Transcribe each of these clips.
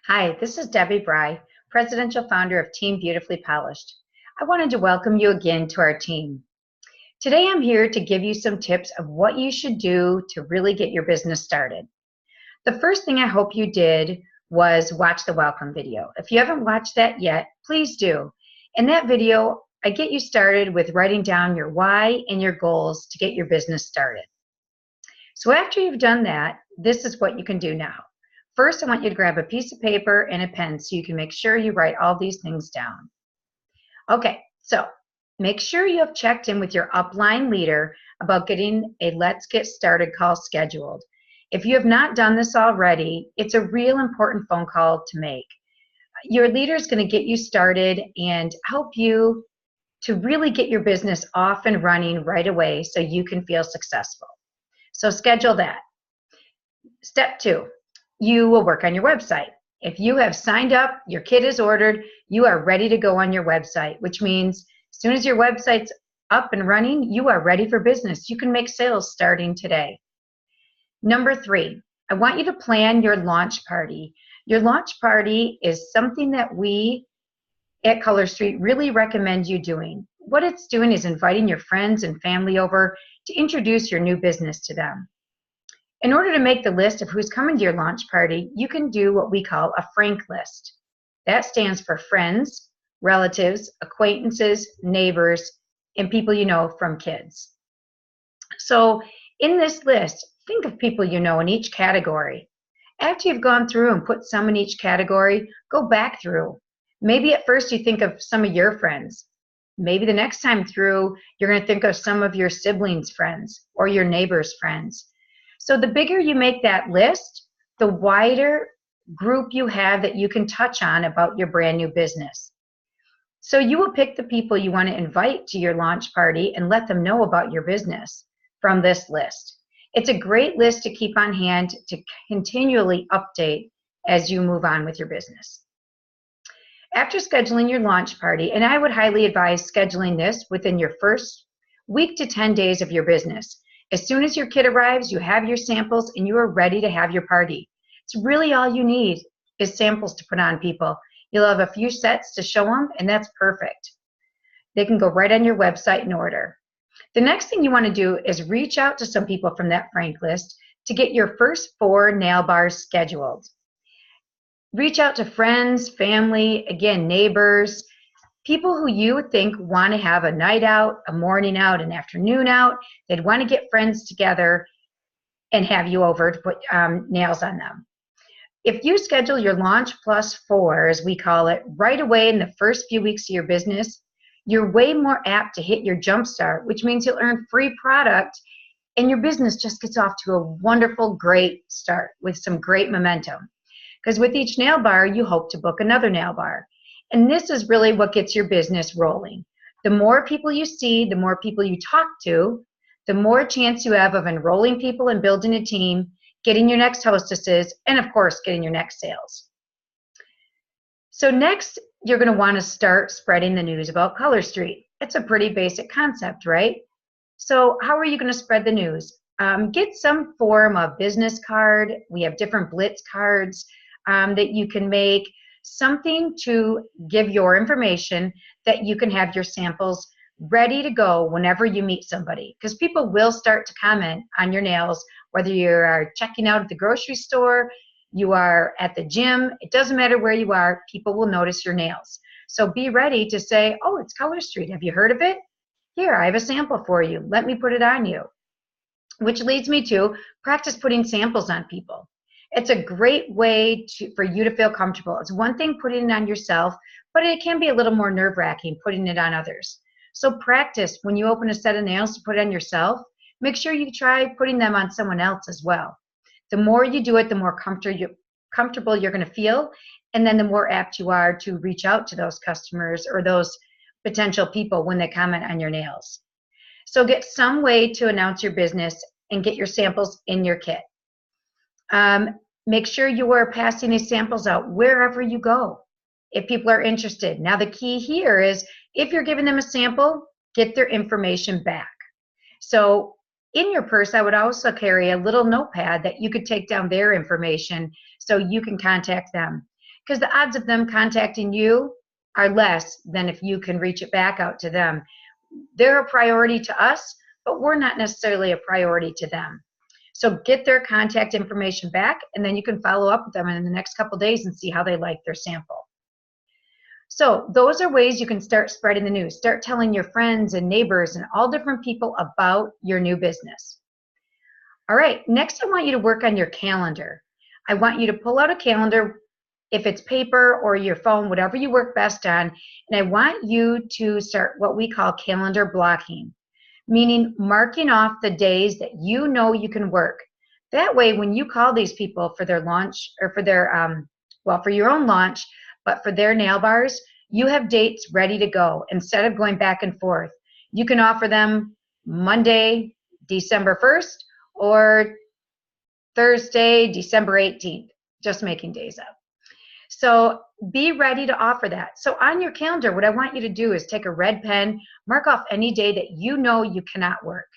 Hi, this is Debbie Bry, presidential founder of Team Beautifully Polished. I wanted to welcome you again to our team. Today I'm here to give you some tips of what you should do to really get your business started. The first thing I hope you did was watch the welcome video. If you haven't watched that yet, please do. In that video, I get you started with writing down your why and your goals to get your business started. So after you've done that, this is what you can do now. First, I want you to grab a piece of paper and a pen so you can make sure you write all these things down. Okay, so make sure you have checked in with your upline leader about getting a Let's Get Started call scheduled. If you have not done this already, it's a real important phone call to make. Your leader is going to get you started and help you to really get your business off and running right away so you can feel successful. So schedule that. Step 2, you will work on your website. If you have signed up, your kit is ordered, you are ready to go on your website, which means as soon as your website's up and running, you are ready for business. You can make sales starting today. Number 3, I want you to plan your launch party. Your launch party is something that we at Color Street really recommend you doing. What it's doing is inviting your friends and family over to introduce your new business to them. In order to make the list of who's coming to your launch party, you can do what we call a frank list. That stands for friends, relatives, acquaintances, neighbors, and people you know from kids. So in this list, think of people you know in each category. After you've gone through and put some in each category, go back through. Maybe at first you think of some of your friends. Maybe the next time through, you're going to think of some of your siblings' friends or your neighbors' friends. So the bigger you make that list, the wider group you have that you can touch on about your brand new business. So you will pick the people you want to invite to your launch party and let them know about your business from this list. It's a great list to keep on hand to continually update as you move on with your business. After scheduling your launch party, and I would highly advise scheduling this within your first week to 10 days of your business. As soon as your kit arrives, you have your samples and you are ready to have your party. It's really all you need is samples to put on people. You'll have a few sets to show them, and that's perfect. They can go right on your website and order. The next thing you want to do is reach out to some people from that frank list to get your first 4 nail bars scheduled. Reach out to friends, family, again, neighbors, people who you think want to have a night out, a morning out, an afternoon out. They'd want to get friends together and have you over to put nails on them. If you schedule your launch plus 4, as we call it, right away in the first few weeks of your business, you're way more apt to hit your jump start, which means you'll earn free product and your business just gets off to a wonderful, great start with some great momentum. Because with each nail bar, you hope to book another nail bar. And this is really what gets your business rolling. The more people you see, the more people you talk to, the more chance you have of enrolling people and building a team, getting your next hostesses, and of course, getting your next sales. So next, you're going to want to start spreading the news about Color Street. It's a pretty basic concept, right? So how are you going to spread the news? Get some form of business card. We have different Blitz cards that you can make, something to give your information that you can have your samples ready to go whenever you meet somebody, because people will start to comment on your nails, whether you are checking out at the grocery store, you are at the gym, it doesn't matter where you are, people will notice your nails. So be ready to say, oh, it's Color Street, have you heard of it? Here, I have a sample for you, let me put it on you. Which leads me to practice putting samples on people. It's a great way for you to feel comfortable. It's one thing putting it on yourself, but it can be a little more nerve-wracking putting it on others. So practice when you open a set of nails to put it on yourself, make sure you try putting them on someone else as well. The more you do it, the more comfortable you're going to feel, and then the more apt you are to reach out to those customers or those potential people when they comment on your nails. So get some way to announce your business and get your samples in your kit. Make sure you are passing these samples out wherever you go if people are interested. Now the key here is if you're giving them a sample, get their information back. So in your purse, I would also carry a little notepad that you could take down their information so you can contact them. because the odds of them contacting you are less than if you can reach it back out to them. They're a priority to us, but we're not necessarily a priority to them. So get their contact information back, and then you can follow up with them in the next couple days and see how they like their sample. So those are ways you can start spreading the news. Start telling your friends and neighbors and all different people about your new business. All right, next I want you to work on your calendar. I want you to pull out a calendar, if it's paper or your phone, whatever you work best on, and I want you to start what we call calendar blocking, meaning marking off the days that you know you can work. That way, when you call these people for their launch or for their, for your own launch, but for their nail bars, you have dates ready to go. Instead of going back and forth, you can offer them Monday, December 1st, or Thursday, December 18th, just making days up. So be ready to offer that. So on your calendar, what I want you to do is take a red pen, mark off any day that you know you cannot work.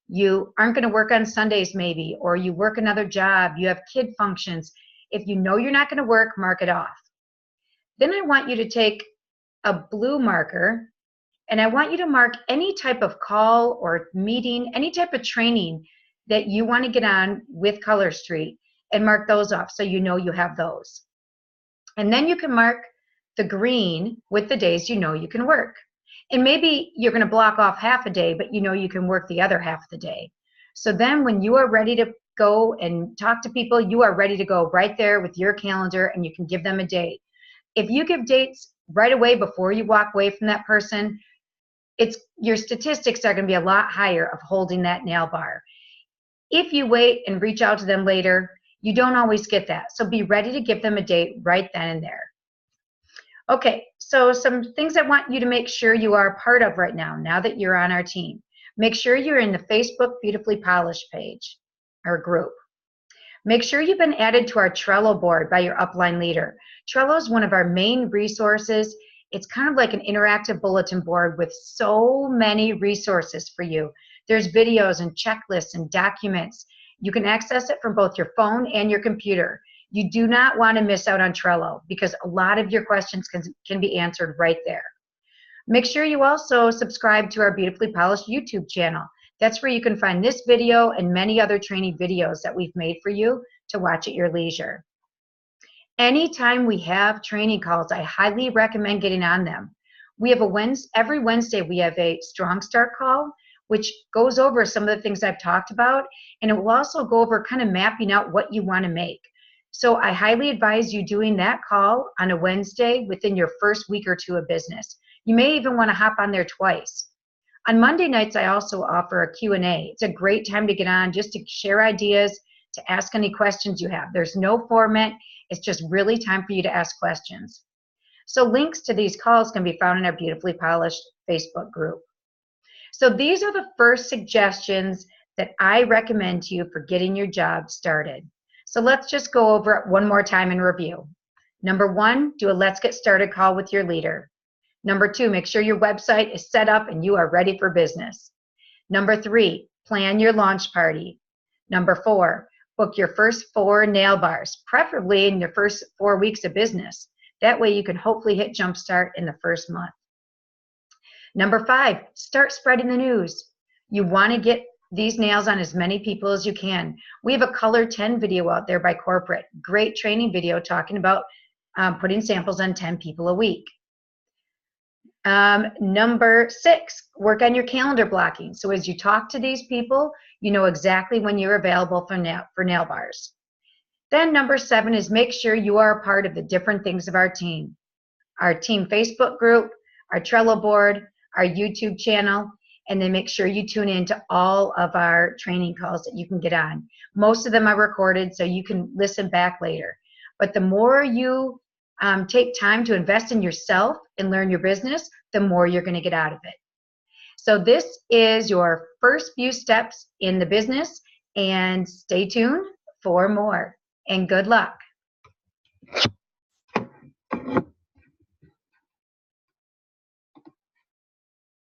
You aren't going to work on Sundays maybe, or you work another job, you have kid functions. If you know you're not going to work, mark it off. Then I want you to take a blue marker, and I want you to mark any type of call or meeting, any type of training that you want to get on with Color Street, and mark those off so you know you have those. And then you can mark the green with the days you know you can work. And maybe you're going to block off half a day, but you know you can work the other half of the day. So then when you are ready to go and talk to people, you are ready to go right there with your calendar, and you can give them a date. If you give dates right away before you walk away from that person, your statistics are going to be a lot higher of holding that nail bar. If you wait and reach out to them later, you don't always get that. So be ready to give them a date right then and there. Okay, so some things I want you to make sure you are a part of right now that you're on our team. Make sure you're in the Facebook Beautifully Polished page or group. Make sure you've been added to our Trello board by your upline leader. Trello is one of our main resources. It's kind of like an interactive bulletin board with so many resources for you. There's videos and checklists and documents. You can access it from both your phone and your computer. You do not want to miss out on Trello because a lot of your questions can be answered right there. Make sure you also subscribe to our Beautifully Polished YouTube channel. That's where you can find this video and many other training videos that we've made for you to watch at your leisure. Anytime we have training calls, I highly recommend getting on them. We have every Wednesday we have a Strong Start call, which goes over some of the things I've talked about, and it will also go over kind of mapping out what you want to make. So I highly advise you doing that call on a Wednesday within your first week or two of business. You may even want to hop on there twice. On Monday nights, I also offer a Q&A. It's a great time to get on just to share ideas, to ask any questions you have. There's no format. It's just really time for you to ask questions. So links to these calls can be found in our Beautifully Polished Facebook group. So these are the first suggestions that I recommend to you for getting your job started. So let's just go over it one more time in review. Number 1, do a Let's Get Started call with your leader. Number 2, make sure your website is set up and you are ready for business. Number 3, plan your launch party. Number 4, book your first 4 nail bars, preferably in your first 4 weeks of business. That way you can hopefully hit Jumpstart in the first month. Number 5, start spreading the news. You want to get these nails on as many people as you can. We have a Color 10 video out there by Corporate. Great training video talking about putting samples on 10 people a week. Number 6, work on your calendar blocking. So as you talk to these people, you know exactly when you're available for nail bars. Then number 7 is make sure you are a part of the different things of our team. Our team Facebook group, our Trello board, our YouTube channel, and then make sure you tune in to all of our training calls that you can get on. Most of them are recorded, so you can listen back later. But the more you take time to invest in yourself and learn your business, the more you're going to get out of it. So this is your first few steps in the business, and stay tuned for more. And good luck.